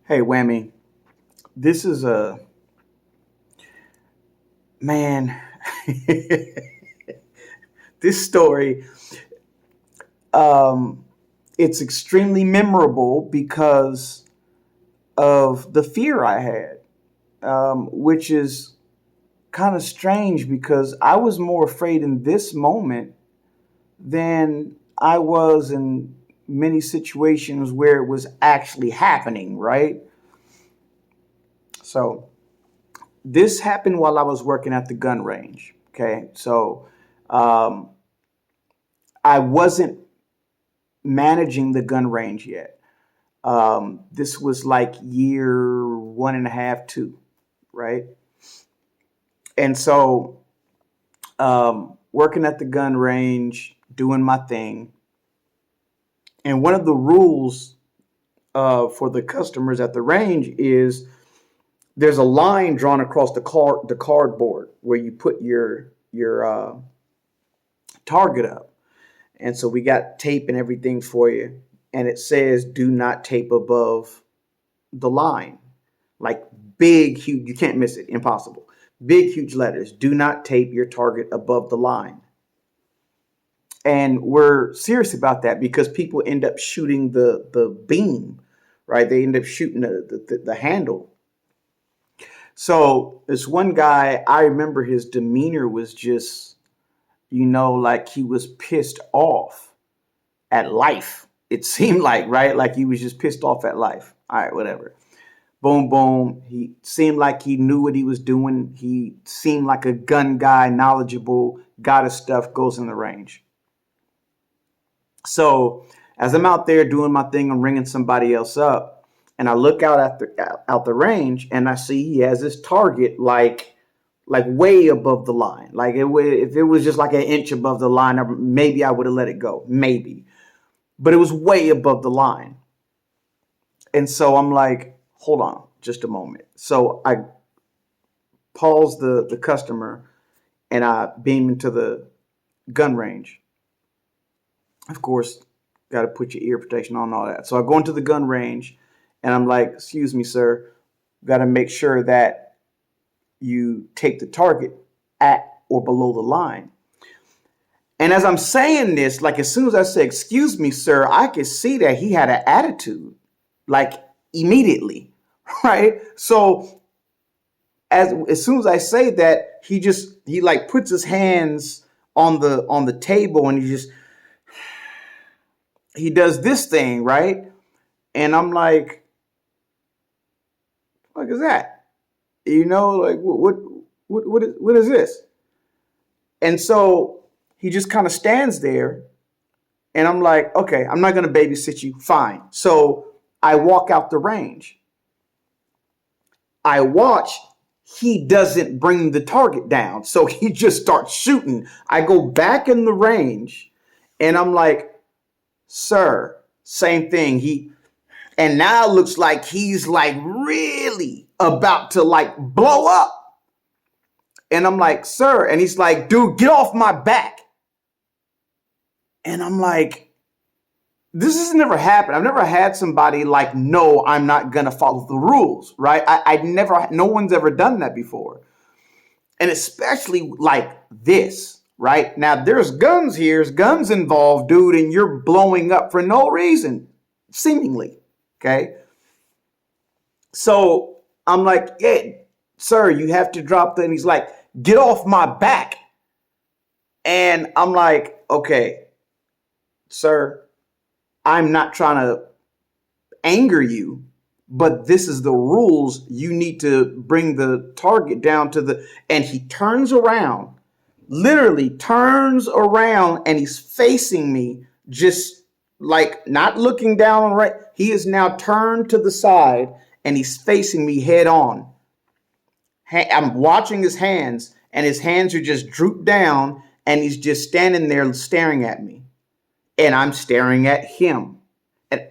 Hey, Whammy. This is a man. This story, um, it's extremely memorable because of the fear I had, which is kind of strange because I was more afraid in this moment than I was in many situations where it was actually happening, right? So this happened while I was working at the gun range. Okay, so um, I wasn't managing the gun range yet. This was like year one and a half, two, right? And so working at the gun range, doing my thing. And one of the rules for the customers at the range is there's a line drawn across the cardboard where you put your target up. And so we got tape and everything for you. And it says do not tape above the line. Like big, huge, you can't miss it, impossible. Big, huge letters. Do not tape your target above the line. And we're serious about that because people end up shooting the beam, right? They end up shooting the handle. So this one guy, I remember his demeanor was just, like he was pissed off at life. It seemed like, right? Like he was just pissed off at life. All right, whatever. Boom, boom. He seemed like he knew what he was doing. He seemed like a gun guy, knowledgeable, got his stuff, goes in the range. So as I'm out there doing my thing, I'm ringing somebody else up, and I look out the range, and I see he has his target like way above the line. Like if it was just like an inch above the line, maybe I would have let it go, maybe, but it was way above the line. And so I'm like, hold on, just a moment. So I pause the customer and I beam into the gun range. Of course, got to put your ear protection on and all that. So I go into the gun range and I'm like, excuse me, sir, got to make sure that you take the target at or below the line. And as I'm saying this, like as soon as I say, excuse me, sir, I could see that he had an attitude, like immediately, right? So as soon as I say that, he like puts his hands on the table and he does this thing, right? And I'm like, what is that? Like what is this? And so he just kind of stands there, and I'm like, okay, I'm not gonna babysit you. Fine. So I walk out the range. I watch. He doesn't bring the target down, so he just starts shooting. I go back in the range, and I'm like, sir, same thing. And now it looks like he's like really about to like blow up. And I'm like, sir, and he's like, dude, get off my back. And I'm like, this has never happened. I've never had somebody like, no, I'm not gonna follow the rules, right? No one's ever done that before. And especially like this, right? Now there's guns here, there's guns involved, dude, and you're blowing up for no reason, seemingly. Okay. So I'm like, yeah, sir, you have to drop the, and he's like, get off my back. And I'm like, okay, sir, I'm not trying to anger you, but this is the rules. You need to bring the target down and he turns around, literally turns around, and he's facing me, just like not looking down on right. He is now turned to the side and he's facing me head on. I'm watching his hands, and his hands are just drooped down, and he's just standing there staring at me, and I'm staring at him. And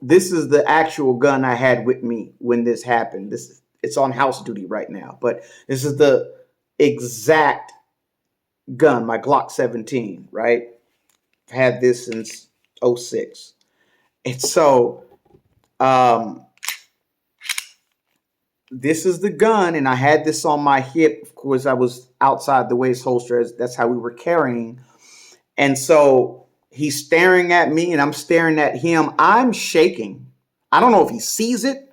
this is the actual gun I had with me when this happened. It's on house duty right now, but this is the exact gun, my Glock 17, right? I had this since '06. And so Um, this is the gun, and I had this on my hip. Of course, I was outside the waist holster. That's how we were carrying. And so he's staring at me, and I'm staring at him. I'm shaking. I don't know if he sees it,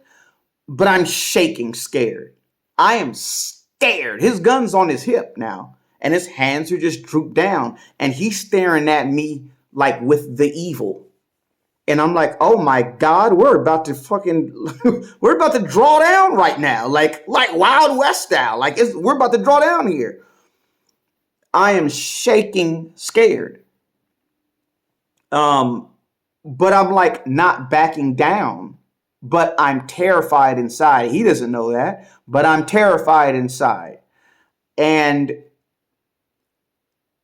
but I'm shaking, scared. I am scared. His gun's on his hip now, and his hands are just drooped down, and he's staring at me like with the evil. And I'm like, oh my God, we're about to fucking, we're about to draw down right now, like Wild West style. We're about to draw down here. I am shaking, scared. But I'm like not backing down. But I'm terrified inside. He doesn't know that, but I'm terrified inside. And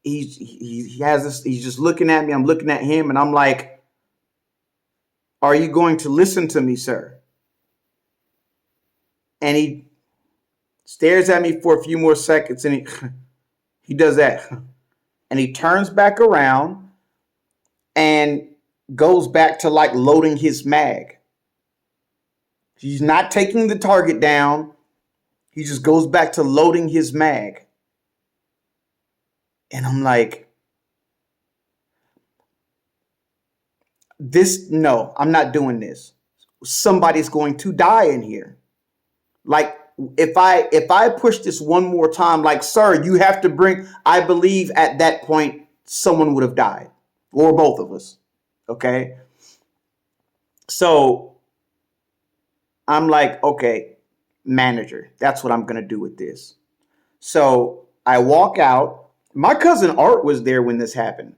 he has this. He's just looking at me. I'm looking at him, and I'm like, "Are you going to listen to me, sir?" And he stares at me for a few more seconds, and he does that, and he turns back around and goes back to like loading his mag. He's not taking the target down. He just goes back to loading his mag. And I'm like, no, I'm not doing this. Somebody's going to die in here. Like, if I push this one more time, like, sir, you have to bring, I believe at that point, someone would have died. Or both of us. Okay. So I'm like, okay, manager, that's what I'm going to do with this. So I walk out. My cousin Art was there when this happened.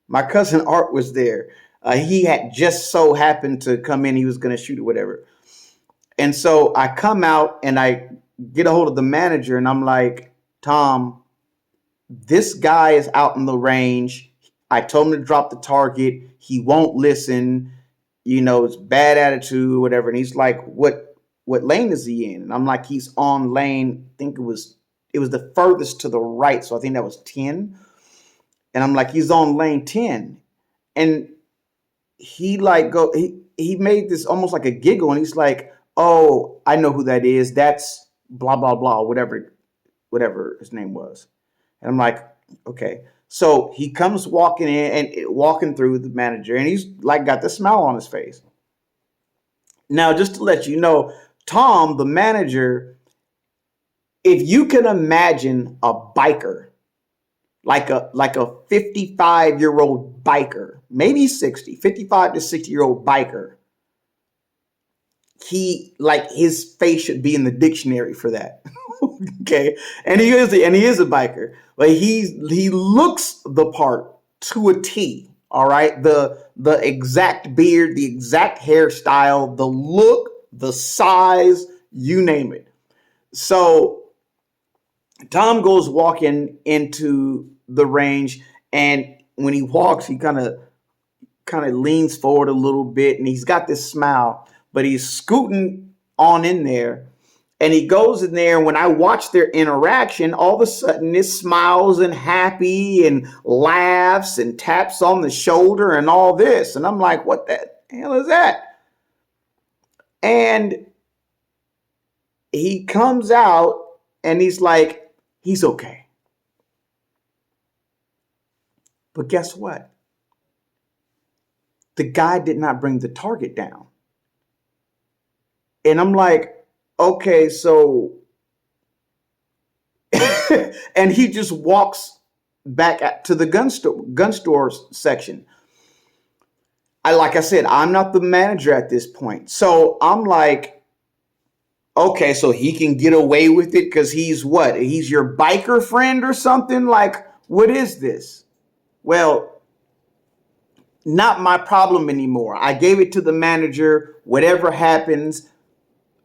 My cousin Art was there. He had just so happened to come in. He was going to shoot or whatever. And so I come out and I get a hold of the manager and I'm like, Tom, this guy is out in the range. I told him to drop the target. He won't listen. You know, it's bad attitude, whatever. And he's like, what lane is he in? And I'm like, he's on lane. I think it was the furthest to the right. So I think that was 10. And I'm like, he's on lane 10. And he made this almost like a giggle. And he's like, oh, I know who that is. That's blah, blah, blah, whatever his name was. And I'm like, okay. So he comes walking in and walking through the manager, and he's like got the smile on his face. Now, just to let you know, Tom, the manager, if you can imagine a biker, like a 55-year-old biker, maybe 55 to 60-year-old biker, his face should be in the dictionary for that. Okay. And he is a biker. But he looks the part to a T. All right. The exact beard, the exact hairstyle, the look, the size, you name it. So Tom goes walking into the range, and when he walks, he kind of leans forward a little bit, and he's got this smile, but he's scooting on in there. And he goes in there, and when I watch their interaction, all of a sudden it smiles and happy and laughs and taps on the shoulder and all this. And I'm like, what the hell is that? And he comes out and he's like, he's okay. But guess what? The guy did not bring the target down. And I'm like, okay, so, and he just walks back to the gun store section. Like I said, I'm not the manager at this point. So I'm like, okay, so he can get away with it because he's what? He's your biker friend or something? Like, what is this? Well, not my problem anymore. I gave it to the manager. Whatever happens,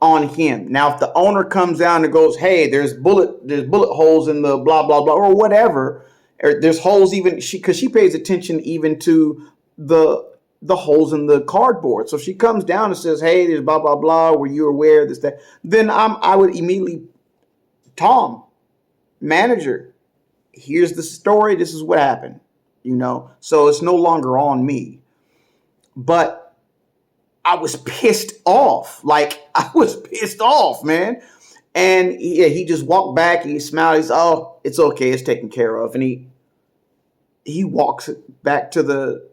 on him. Now, if the owner comes down and goes, hey, there's bullet holes in the blah, blah, blah, or whatever, or there's holes even, because she pays attention even to the holes in the cardboard. So she comes down and says, hey, there's blah, blah, blah, were you aware of this, that? Then I would immediately, Tom, manager, here's the story, this is what happened, So it's no longer on me. But I was pissed off. Like, I was pissed off, man. And yeah, he just walked back and he smiled. He's, oh, it's okay, it's taken care of. And he walks back to the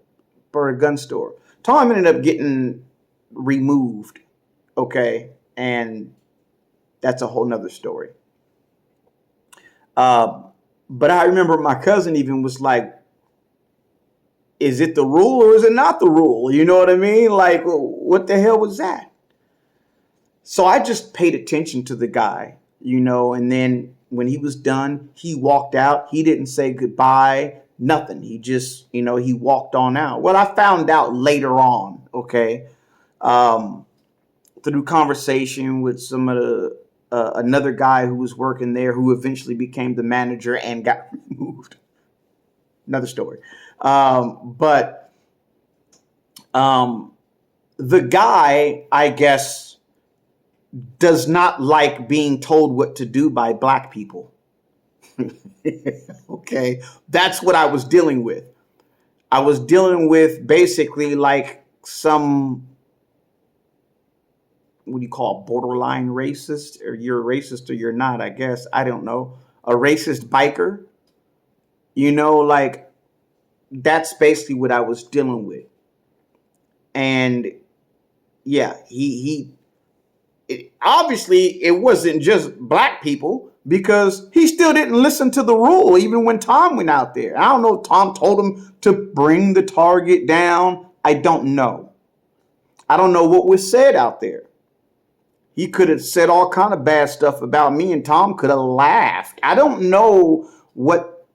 bird gun store. Tom ended up getting removed. Okay, and that's a whole nother story. Uh, but I remember my cousin even was like, is it the rule or is it not the rule? You know what I mean? Like, what the hell was that? So I just paid attention to the guy, and then when he was done, he walked out. He didn't say goodbye, nothing. He just, he walked on out. Well, I found out later on, okay, um, through conversation with some of the another guy who was working there, who eventually became the manager and got removed. Another story. But the guy, I guess, does not like being told what to do by black people. Okay, that's what I was dealing with. I was dealing with basically like some, what do you call, borderline racist, or you're racist or you're not, I guess. I don't know. A racist biker, like that's basically what I was dealing with. And yeah, obviously it wasn't just black people, because he still didn't listen to the rule even when Tom went out there. I don't know if Tom told him to bring the target down. I don't know. I don't know what was said out there. He could have said all kind of bad stuff about me and Tom could have laughed. I don't know what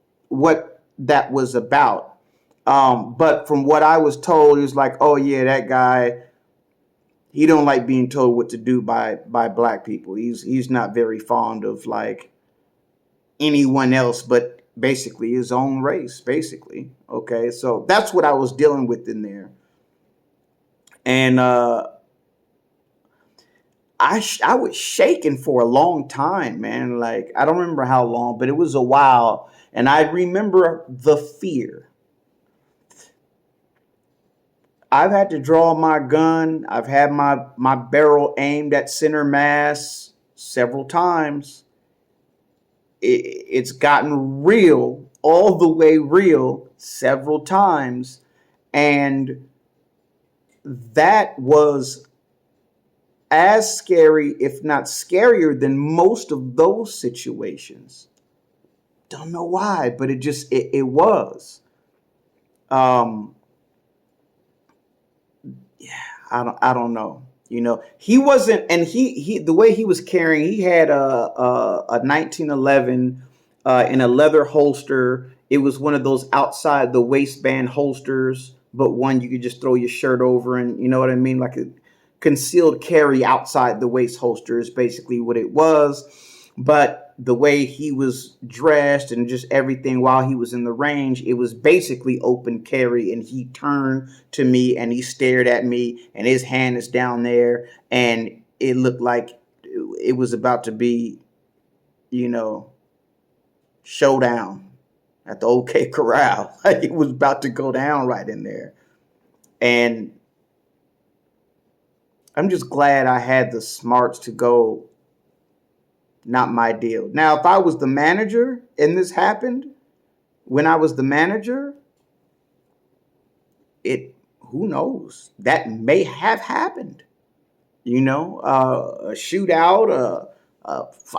that was about. But from what I was told, he was like, oh yeah, that guy, he don't like being told what to do by black people. He's not very fond of like anyone else but basically his own race, basically. Okay, so that's what I was dealing with in there. And I was shaking for a long time, man. Like, I don't remember how long, but it was a while. And I remember the fear. I've had to draw my gun. I've had my barrel aimed at center mass several times. It's gotten real, all the way real, several times. And that was as scary, if not scarier, than most of those situations. Don't know why, but it was. Um, yeah, I don't know. He wasn't, and he the way he was carrying, he had a 1911 in a leather holster. It was one of those outside the waistband holsters, but one you could just throw your shirt over, and you know what I mean, like a concealed carry outside the waist holster is basically what it was. But the way he was dressed and just everything while he was in the range, it was basically open carry. And he turned to me and he stared at me, and his hand is down there, and it looked like it was about to be, showdown at the OK Corral. Like, it was about to go down right in there. And I'm just glad I had the smarts to go, not my deal. Now, if I was the manager and this happened, when I was the manager, who knows? That may have happened. A shootout,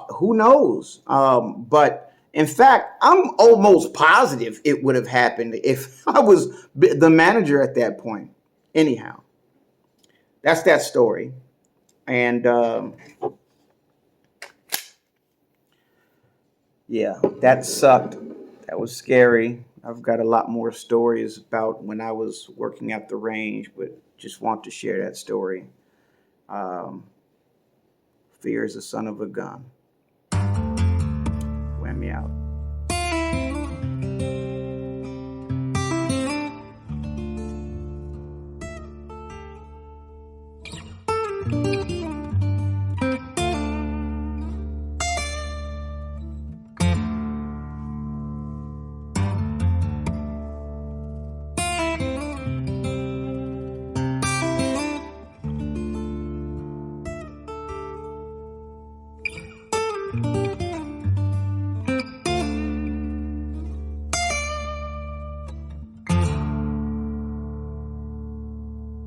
who knows? But in fact, I'm almost positive it would have happened if I was the manager at that point. Anyhow, that's that story. And yeah, that sucked. That was scary. I've got a lot more stories about when I was working at the range, but just want to share that story. Fear is a son of a gun. Whammy out.